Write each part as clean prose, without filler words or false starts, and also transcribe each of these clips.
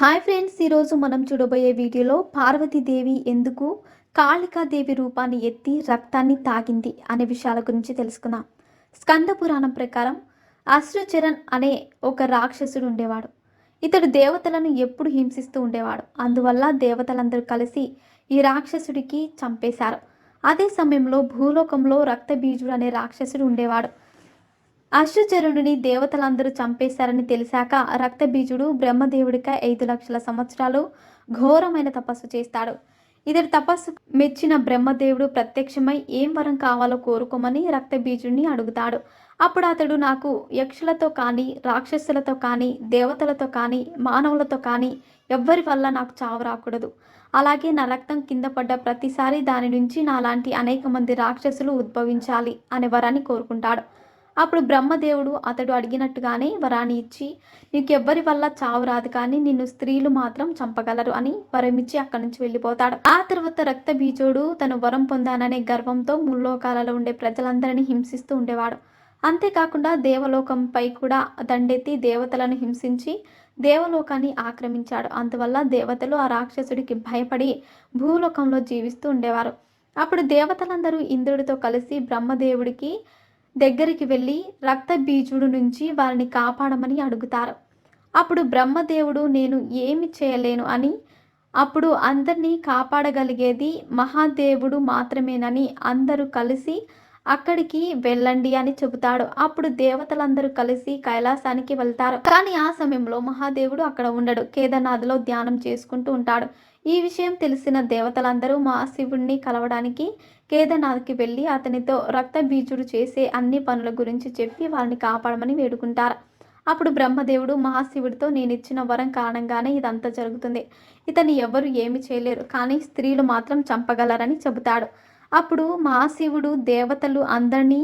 Hi friends, ఈరోజు మనం చూడబోయే వీడియోలో పార్వతీదేవి ఎందుకు కాళికాదేవి రూపాన్ని ఎత్తి రక్తాన్ని తాగింది అనే విషయాల గురించి తెలుసుకుందాం. స్కంద పురాణం ప్రకారం అశ్రుచరణ్ అనే ఒక రాక్షసుడు ఉండేవాడు. ఇతడు దేవతలను ఎప్పుడు హింసిస్తూ ఉండేవాడు. అందువల్ల దేవతలందరూ కలిసి ఈ రాక్షసుడికి చంపేశారు. అదే సమయంలో భూలోకంలో రక్తబీజుడు అనే రాక్షసుడు ఉండేవాడు. అశ్రుచరుడిని దేవతలందరూ చంపేశారని తెలిసాక రక్తబీజుడు బ్రహ్మదేవుడికి 5,00,000 సంవత్సరాలు ఘోరమైన తపస్సు చేస్తాడు. ఇతడి తపస్సు మెచ్చిన బ్రహ్మదేవుడు ప్రత్యక్షమై ఏం వరం కావాలో కోరుకోమని రక్తబీజుడిని అడుగుతాడు. అప్పుడు అతడు, నాకు యక్షులతో కానీ, రాక్షసులతో కానీ, దేవతలతో కానీ, మానవులతో కానీ ఎవ్వరి వల్ల నాకు చావు రాకూడదు. అలాగే నా రక్తం కింద పడ్డ ప్రతిసారి దాని నుంచి నాలాంటి అనేక మంది రాక్షసులు ఉద్భవించాలి అనే వరాన్ని కోరుకుంటాడు. అప్పుడు బ్రహ్మదేవుడు అతడు అడిగినట్టుగానే వరాన్ని ఇచ్చి, నీకెవ్వరి వల్ల చావు రాదు, కానీ నిన్ను స్త్రీలు మాత్రం చంపగలరు అని వరమిచ్చి అక్కడి నుంచి వెళ్ళిపోతాడు. ఆ తర్వాత రక్తబీజుడు తను వరం పొందాననే గర్వంతో ముల్లోకాలలో ఉండే ప్రజలందరినీ హింసిస్తూ ఉండేవాడు. అంతేకాకుండా దేవలోకంపై కూడా దండెత్తి దేవతలను హింసించి దేవలోకాన్ని ఆక్రమించాడు. అందువల్ల దేవతలు ఆ రాక్షసుడికి భయపడి భూలోకంలో జీవిస్తూ ఉండేవారు. అప్పుడు దేవతలందరూ ఇంద్రుడితో కలిసి బ్రహ్మదేవుడికి దగ్గరికి వెళ్ళి రక్తబీజుడు నుంచి వారిని కాపాడమని అడుగుతారు. అప్పుడు బ్రహ్మదేవుడు, నేను ఏమి చేయలేను అని, అప్పుడు అందరినీ కాపాడగలిగేది మహాదేవుడు మాత్రమేనని అందరూ కలిసి అక్కడికి వెళ్ళండి అని చెబుతాడు. అప్పుడు దేవతలందరూ కలిసి కైలాసానికి వెళ్తారు. కానీ ఆ సమయంలో మహాదేవుడు అక్కడ ఉండడు, కేదార్నాథ్లో ధ్యానం చేసుకుంటూ ఉంటాడు. ఈ విషయం తెలిసిన దేవతలందరూ మహాశివుడిని కలవడానికి కేదార్నాథ్కి వెళ్ళి అతనితో రక్తబీజుడు చేసే అన్ని పనుల గురించి చెప్పి వారిని కాపాడమని వేడుకుంటారు. అప్పుడు బ్రహ్మదేవుడు మహాశివుడితో, నేను ఇచ్చిన వరం కారణంగానే ఇదంతా జరుగుతుంది. ఇతన్ని ఎవరు ఏమి చేయలేరు, కానీ స్త్రీలు మాత్రం చంపగలరని చెబుతాడు. అప్పుడు మహాశివుడు దేవతలు అందరినీ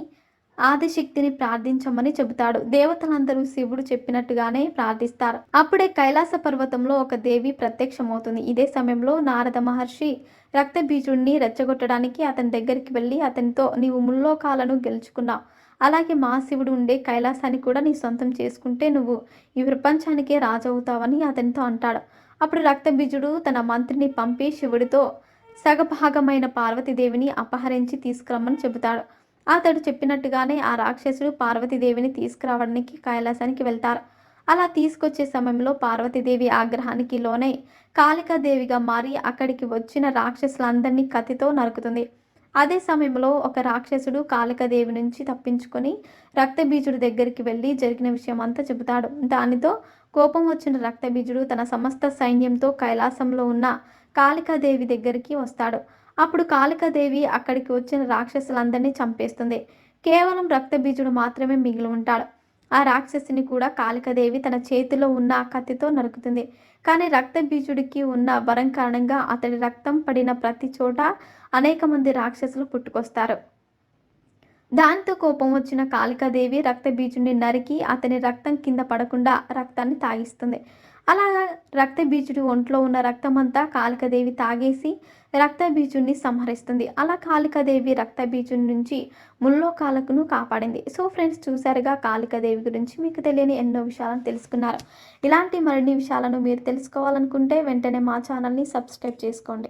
ఆదిశక్తిని ప్రార్థించమని చెబుతాడు. దేవతలందరూ శివుడు చెప్పినట్టుగానే ప్రార్థిస్తారు. అప్పుడే కైలాస పర్వతంలో ఒక దేవి ప్రత్యక్షమవుతుంది. ఇదే సమయంలో నారద మహర్షి రక్తబీజుడిని రెచ్చగొట్టడానికి అతని దగ్గరికి వెళ్ళి అతనితో, నీవు ముల్లోకాలను గెలుచుకున్నావు, అలాగే మహాశివుడు ఉండే కైలాసాన్ని కూడా నీ సొంతం చేసుకుంటే నువ్వు ఈ ప్రపంచానికే రాజవుతావని అతనితో అంటాడు. అప్పుడు రక్తబీజుడు తన మంత్రిని పంపి శివుడితో సగభాగమైన పార్వతీదేవిని అపహరించి తీసుకురమ్మని చెబుతాడు. అతడు చెప్పినట్టుగానే ఆ రాక్షసుడు పార్వతీదేవిని తీసుకురావడానికి కైలాసానికి వెళ్తారు. అలా తీసుకొచ్చే సమయంలో పార్వతీదేవి ఆగ్రహానికి లోనై కాళికాదేవిగా మారి అక్కడికి వచ్చిన రాక్షసులందరినీ కత్తితో నరుకుతుంది. అదే సమయంలో ఒక రాక్షసుడు కాళికాదేవి నుంచి తప్పించుకొని రక్తబీజుడి దగ్గరికి వెళ్ళి జరిగిన విషయం అంతా చెబుతాడు. దానితో కోపం వచ్చిన రక్తబీజుడు తన సమస్త సైన్యంతో కైలాసంలో ఉన్న కాళికాదేవి దగ్గరికి వస్తాడు. అప్పుడు కాళికాదేవి అక్కడికి వచ్చిన రాక్షసులందరినీ చంపేస్తుంది. కేవలం రక్తబీజుడు మాత్రమే మిగిలి ఉంటాడు. ఆ రాక్షసిని కూడా కాళికాదేవి తన చేతిలో ఉన్న కత్తితో నరుకుతుంది. కానీ రక్తబీజుడికి ఉన్న వరం కారణంగా అతడి రక్తం పడిన ప్రతి చోట అనేక మంది రాక్షసులు పుట్టుకొస్తారు. దాంతో కోపం వచ్చిన కాళికాదేవి రక్తబీజుడిని నరికి అతని రక్తం కింద పడకుండా రక్తాన్ని తాగిస్తుంది. అలా రక్తబీజుడి ఒంట్లో ఉన్న రక్తమంతా కాళికాదేవి తాగేసి రక్తబీజుడిని సంహరిస్తుంది. అలా కాళికాదేవి రక్తబీజుడి నుంచి ముల్లోకాలను కాపాడింది. సో ఫ్రెండ్స్, చూసారుగా కాళికాదేవి గురించి మీకు తెలియని ఎన్నో విషయాలను తెలుసుకున్నారు. ఇలాంటి మరిన్ని విషయాలను మీరు తెలుసుకోవాలనుకుంటే వెంటనే మా ఛానల్ని సబ్స్క్రైబ్ చేసుకోండి.